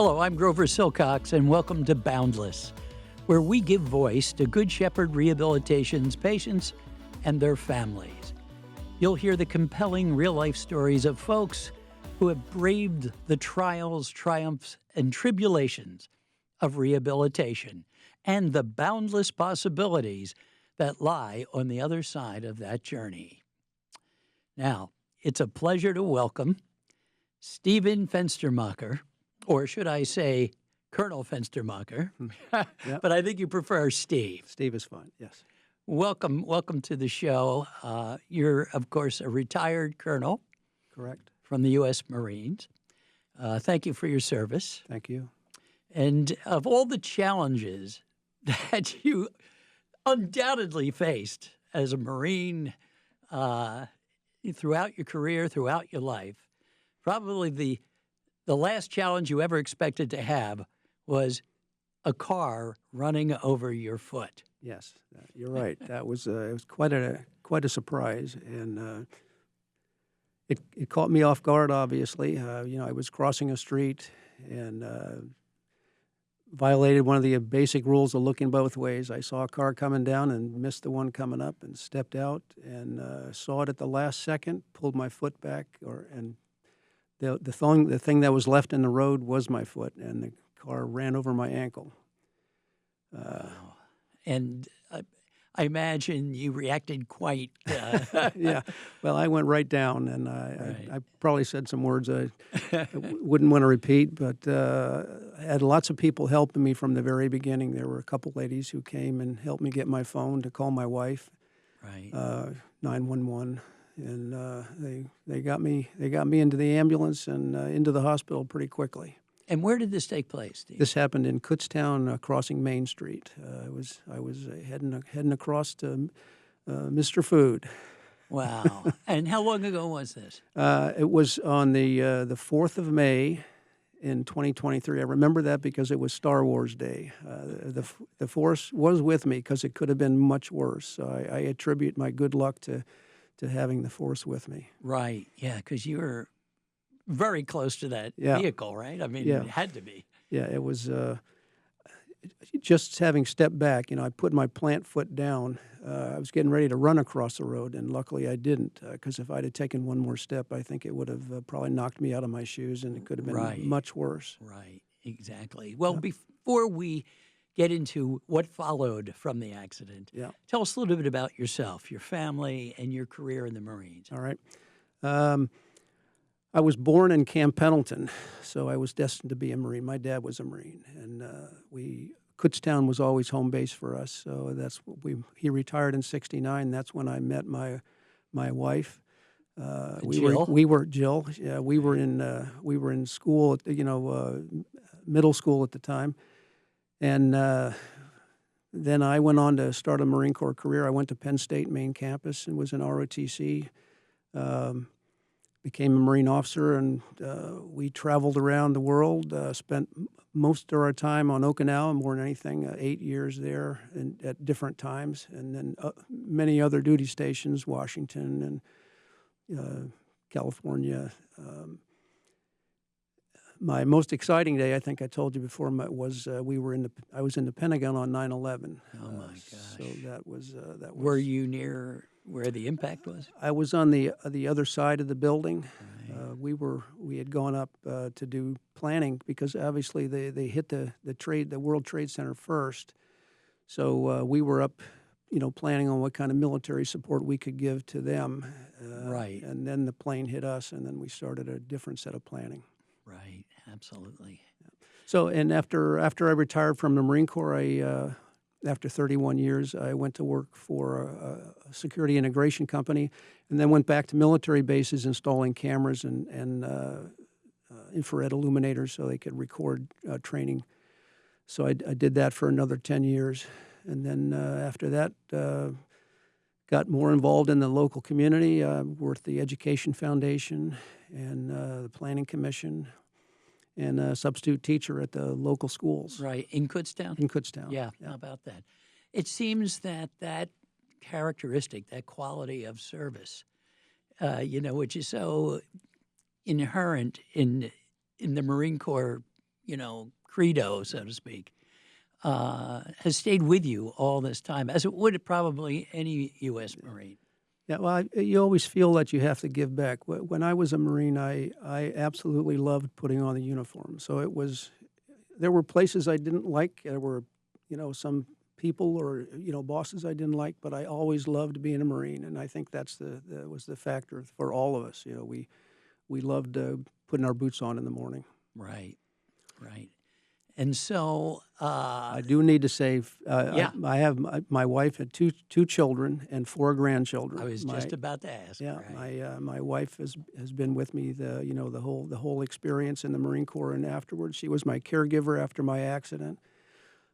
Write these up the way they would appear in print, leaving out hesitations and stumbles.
Hello, I'm Grover Silcox, and welcome to Boundless, where we give voice to Good Shepherd Rehabilitation's patients and their families. You'll hear the compelling real-life stories of folks who have braved the trials, triumphs, and tribulations of rehabilitation and the boundless possibilities that lie on the other side of that journey. Now, it's a pleasure to welcome Stephen Fenstermacher, or should I say Colonel Fenstermacher, Yep. but I think you prefer Steve. Steve is fine, yes. Welcome to the show. You're, of course, a retired colonel Correct. from the U.S. Marines. Thank you for your service. Thank you. And of all the challenges that you undoubtedly faced as a Marine throughout your career, throughout your life, probably the last challenge you ever expected to have was a car running over your foot. Yes, you're right. That was it was quite a surprise, and it caught me off guard. Obviously, I was crossing a street and violated one of the basic rules of looking both ways. I saw a car coming down and missed the one coming up, and stepped out and saw it at the last second. Pulled my foot back, and the thing that was left in the road was my foot, and the car ran over my ankle. Wow. And I imagine you reacted quite... Yeah. Well, I went right down, and Right. I probably said some words I wouldn't want to repeat, but I had lots of people helping me from the very beginning. There were a couple ladies who came and helped me get my phone to call my wife, Right. 911, and they got me into the ambulance and into the hospital pretty quickly. And where did this take place, Steve? This happened in Kutztown, crossing Main Street. I was heading across to Mr. Food. Wow. And how long ago was this? It was on the 4th of May in 2023. I remember that because it was Star Wars Day. The Force was with me because it could have been much worse. So I attribute my good luck to having the Force with me. Right. Yeah, because you were very close to that Yeah. vehicle, right? I mean, Yeah. it had to be. Yeah, it was just having stepped back. I put my plant foot down. I was getting ready to run across the road, and luckily I didn't, because if I'd have taken one more step, I think it would have probably knocked me out of my shoes, and it could have been Right. much worse. Right. Exactly. Well, before we get into what followed from the accident, Yeah. tell us a little bit about yourself, your family, and your career in the Marines. All right. I was born in Camp Pendleton, so I was destined to be a Marine. My dad was a Marine, and Kutztown was always home base for us. So that's what he retired in '69. That's when I met my wife. Jill? We were Jill. Yeah, we were in school at middle school at the time, and then I went on to start a Marine Corps career. I went to Penn State main campus and was in ROTC. Became a Marine officer, and we traveled around the world, spent most of our time on Okinawa, more than anything, 8 years there at different times, and then many other duty stations, Washington and California. My most exciting day, I think I told you before, was I was in the Pentagon on 9/11. Oh, my gosh. So that was. Were you near where the impact was? I was on the other side of the building. Right. We had gone up to do planning because obviously they hit the World Trade Center first. So we were up, planning on what kind of military support we could give to them. Right. And then the plane hit us, and then we started a different set of planning. Right. Absolutely. So, and after I retired from the Marine Corps, after 31 years, I went to work for a security integration company, and then went back to military bases installing cameras and infrared illuminators so they could record training. So I did that for another 10 years. And then after that, got more involved in the local community, worked the Education Foundation and the Planning Commission, and a substitute teacher at the local schools. Right. In Kutztown? In Kutztown. Yeah. How about that? It seems that characteristic, that quality of service, which is so inherent in the Marine Corps, credo, so to speak, has stayed with you all this time, as it would probably any U.S. Marine. Yeah, well, you always feel that you have to give back. When I was a Marine, I absolutely loved putting on the uniform. So there were places I didn't like. There were, some people or, bosses I didn't like, but I always loved being a Marine. And I think that was the factor for all of us. We loved putting our boots on in the morning. Right, right. And so I do need to say, yeah. I have my wife had two children and 4 grandchildren. I was just about to ask. Yeah, right. my wife has been with me the whole experience in the Marine Corps and afterwards. She was my caregiver after my accident,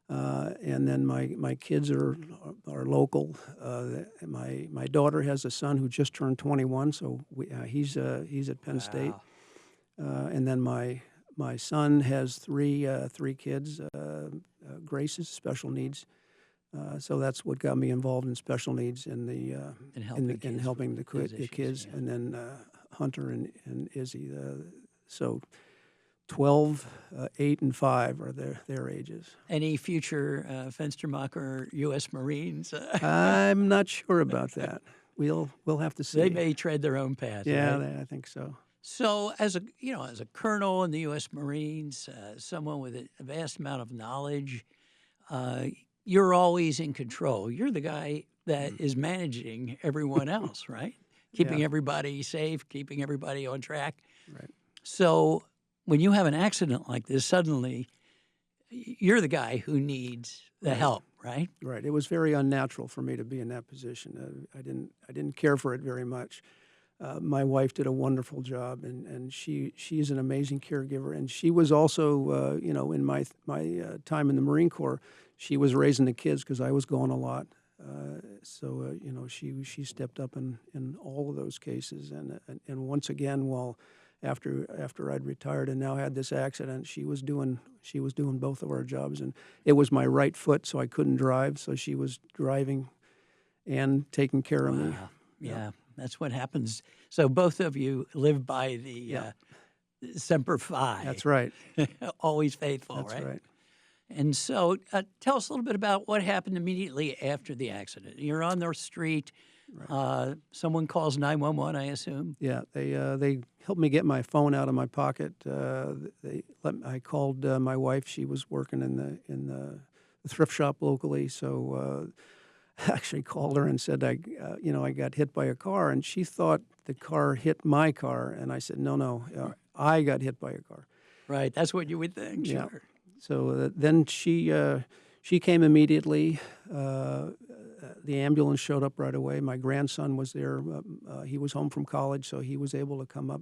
and then my kids are local. My daughter has a son who just turned 21, so he's at Penn State, and then my son has three kids. Grace's special needs. So that's what got me involved in special needs and in helping the kids, yeah. And then Hunter and Izzy. So 12, 8, and 5 are their ages. Any future Fenstermacher U.S. Marines? I'm not sure about that. We'll have to see. They may tread their own path. Yeah, right? I think so. So, as a colonel in the U.S. Marines, someone with a vast amount of knowledge, you're always in control. You're the guy that is managing everyone else, right? Keeping everybody safe, keeping everybody on track. Right. So, when you have an accident like this, suddenly you're the guy who needs the help, right? Right. It was very unnatural for me to be in that position. I didn't care for it very much. My wife did a wonderful job, and she's an amazing caregiver. And she was also, in my time in the Marine Corps, she was raising the kids because I was gone a lot. So she stepped up in all of those cases. And once again, after I'd retired and now had this accident, she was doing both of our jobs. And it was my right foot, so I couldn't drive. So she was driving and taking care of me. Yeah. That's what happens. So both of you live by the Semper Fi. That's right. Always faithful, That's right? And so tell us a little bit about what happened immediately after the accident. You're on the street. Right. Someone calls 911, I assume. Yeah, they helped me get my phone out of my pocket. I called my wife. She was working in the thrift shop locally, so I actually called her and said I got hit by a car, and she thought the car hit my car, and I said no, I got hit by a car. Right, that's what you would think. Yeah. Sure. So then she came immediately. The ambulance showed up right away. My grandson was there. He was home from college, so he was able to come up.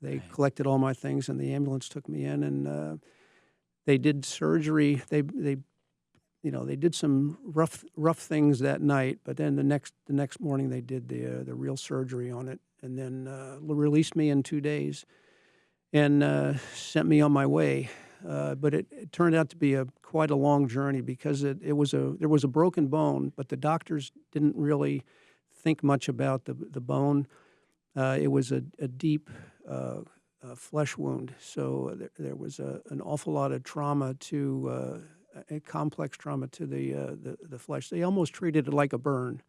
They collected all my things, and the ambulance took me in, and they did surgery. They did some rough things that night, but then the next morning they did the real surgery on it, and then released me in 2 days, and sent me on my way. But it turned out to be quite a long journey because there was a broken bone, but the doctors didn't really think much about the bone. It was a deep flesh wound, so there was an awful lot of trauma to. A complex trauma to the flesh. They almost treated it like a burn.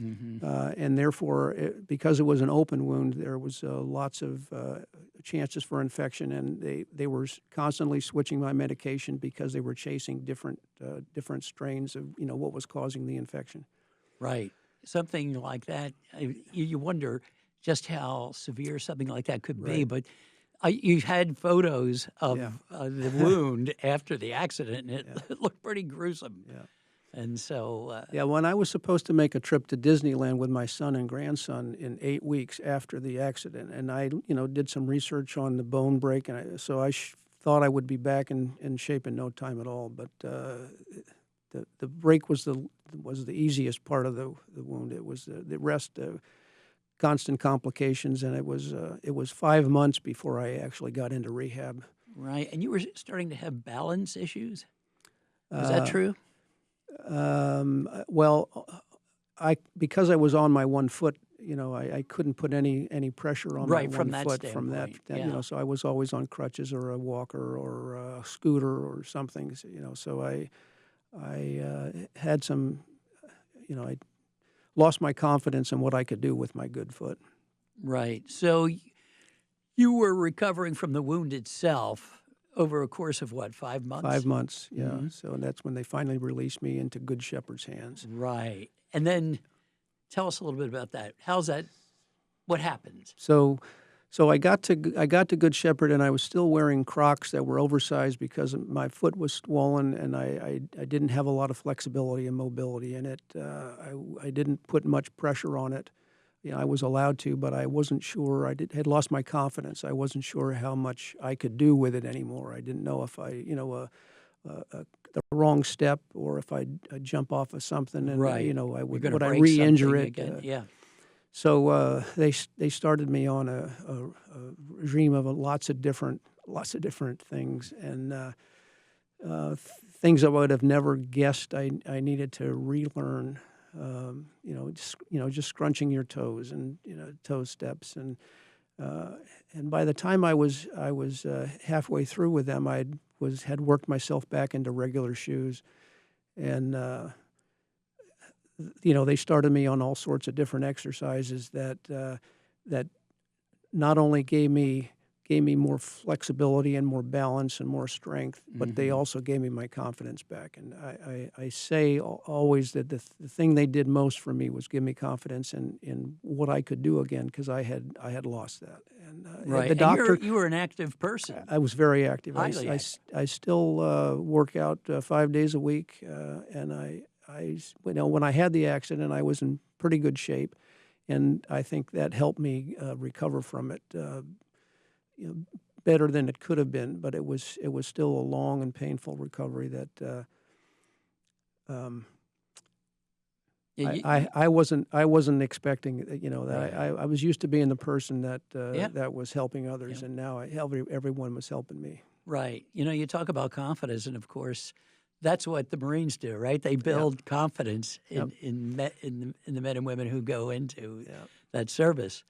Mm-hmm. And therefore, because it was an open wound, there was lots of chances for infection, and they were constantly switching my medication because they were chasing different strains of what was causing the infection. Right. Something like that, you wonder just how severe something like that could be, but you had photos of the wound after the accident, and it looked pretty gruesome. Yeah. And so... when I was supposed to make a trip to Disneyland with my son and grandson in 8 weeks after the accident, and I, did some research on the bone break, and so I thought I would be back in shape in no time at all, but the break was the easiest part of the wound. It was the rest... constant complications, and it was 5 months before I actually got into rehab. Right, and you were starting to have balance issues? Is that true? Well, because I was on my one foot, I couldn't put any pressure on Right, my from one that foot from that. standpoint, yeah. So I was always on crutches or a walker or a scooter or something. So I had some, I lost my confidence in what I could do with my good foot. Right. So you were recovering from the wound itself over a course of what, 5 months? 5 months, yeah. So that's when they finally released me into Good Shepherd's hands. Right. And then tell us a little bit about that. How's that? What happened? So I got to Good Shepherd, and I was still wearing Crocs that were oversized because my foot was swollen, and I didn't have a lot of flexibility and mobility in it. I didn't put much pressure on it. I was allowed to, but I wasn't sure. Had lost my confidence. I wasn't sure how much I could do with it anymore. I didn't know if the wrong step or if I'd jump off of something and Right. would I re-injure it again? Yeah. So they started me on a regime of lots of different things, and things I would have never guessed I needed to relearn. Just scrunching your toes and toe steps, and by the time I was halfway through with them, had worked myself back into regular shoes, and they started me on all sorts of different exercises that not only gave me more flexibility and more balance and more strength, but they also gave me my confidence back. And I say always that the thing they did most for me was give me confidence in what I could do again, because I had lost that. And Right. the doctor, And you were an active person. I was very active. Highly I still work out 5 days a week, and when I had the accident, I was in pretty good shape, and I think that helped me recover from it. Better than it could have been, but it was still a long and painful recovery that I wasn't expecting. That I was used to being the person that was helping others, and now everyone was helping me. Right. You talk about confidence, and of course, that's what the Marines do, right? They build confidence in the men and women who go into that service.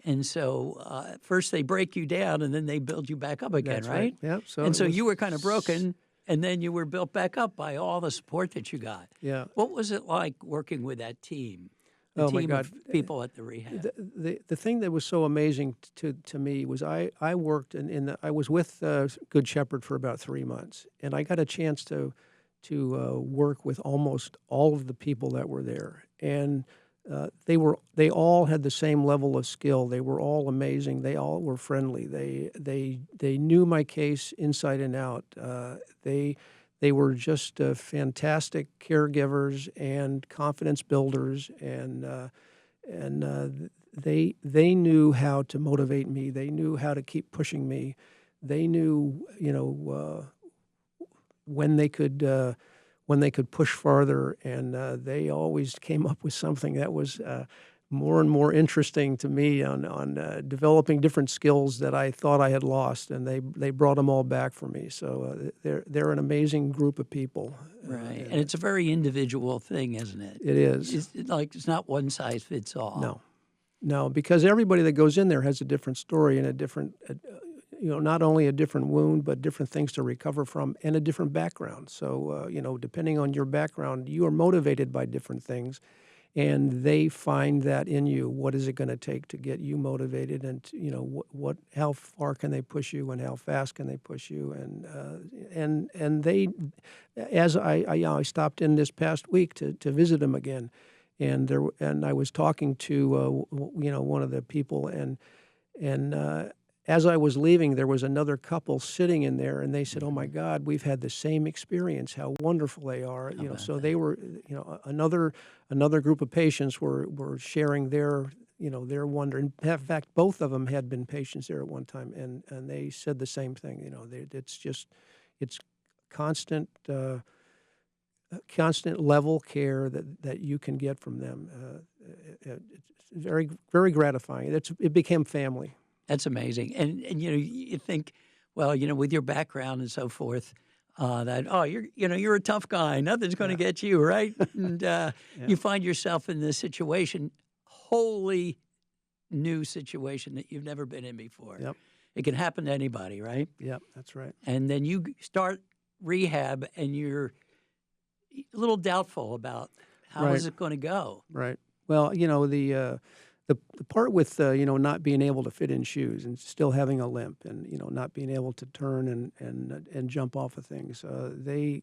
And so first they break you down, and then they build you back up again, That's right? Yeah. So you were kind of broken, and then you were built back up by all the support that you got. Yeah. What was it like working with that team? Oh, my team God. of people at the rehab. The thing that was so amazing to me was I worked I was with Good Shepherd for about 3 months, and I got a chance to work with almost all of the people that were there, and they all had the same level of skill. They were all amazing. They all were friendly. They knew my case inside and out. They were just fantastic caregivers and confidence builders, and they knew how to motivate me. They knew how to keep pushing me. They knew when they could push farther, and they always came up with something that was more and more interesting to me on developing different skills that I thought I had lost, and they brought them all back for me. So they're an amazing group of people. Right, and it's a very individual thing, isn't it? It is. It's not one size fits all. No, because everybody that goes in there has a different story and a different, not only a different wound, but different things to recover from and a different background. So, depending on your background, you are motivated by different things, and they find that in you. What is it going to take to get you motivated, and how far can they push you, and how fast can they push you, and they, as I stopped in this past week to visit them again, and I was talking to one of the people, and as I was leaving, there was another couple sitting in there, and they said, "Oh my God, we've had the same experience. How wonderful they are!" So they were, another group of patients were sharing their wonder. In fact, both of them had been patients there at one time, and they said the same thing. It's constant level care that you can get from them. It's very, very gratifying. It became family. That's amazing. And you think, well, with your background and so forth, that you're a tough guy. Nothing's going to get you, right? And you find yourself in this situation wholly new situation that you've never been in before. Yep. It can happen to anybody, right? Yep, that's right. And then you start rehab, and you're a little doubtful about how is it going to go. Right. Well, the part with not being able to fit in shoes and still having a limp, and not being able to turn and jump off of things. They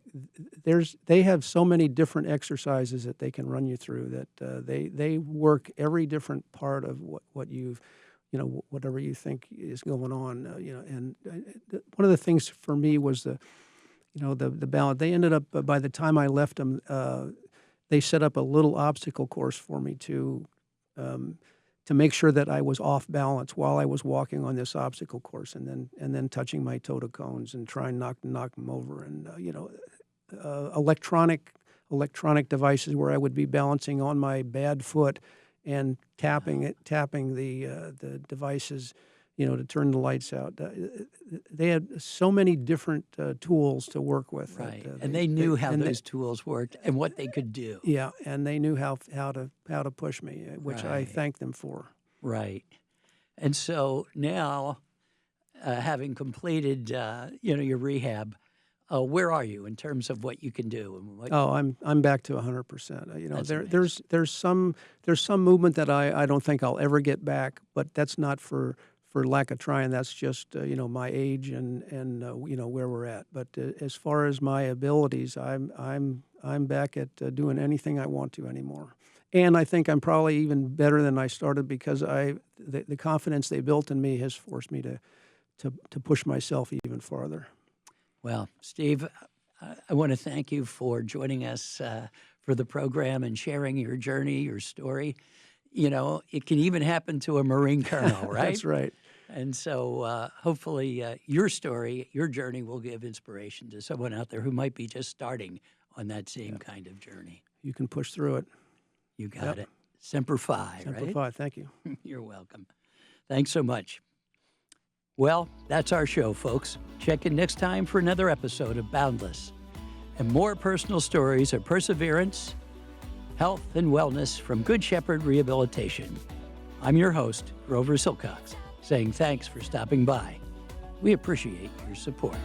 have so many different exercises that they can run you through that they work every different part of what you've whatever you think is going on. And one of the things for me was the balance. They ended up by the time I left them, they set up a little obstacle course for me to make sure that I was off balance while I was walking on this obstacle course, and then touching my toe-to cones and trying not to knock them over, and electronic devices where I would be balancing on my bad foot and tapping the devices, to turn the lights out. They had so many different tools to work with. Right, and they knew how those tools worked and what they could do. Yeah, and they knew how to push me, which I thank them for. Right, and so now, having completed your rehab, where are you in terms of what you can do? And I'm back to 100%. There's some movement that I don't think I'll ever get back, but that's not for lack of trying. That's just my age and where we're at. But as far as my abilities, I'm back at doing anything I want to anymore. And I think I'm probably even better than I started, because the confidence they built in me has forced me to push myself even farther. Well, Steve, I want to thank you for joining us for the program and sharing your journey, your story. It can even happen to a Marine colonel, right? That's right. And so hopefully your story, your journey will give inspiration to someone out there who might be just starting on that same kind of journey. You can push through it. You got it. Semper Fi, Semper right? Fi, thank you. You're welcome. Thanks so much. Well, that's our show, folks. Check in next time for another episode of Boundless and more personal stories of perseverance, health, and wellness from Good Shepherd Rehabilitation. I'm your host, Grover Silcox, saying thanks for stopping by. We appreciate your support.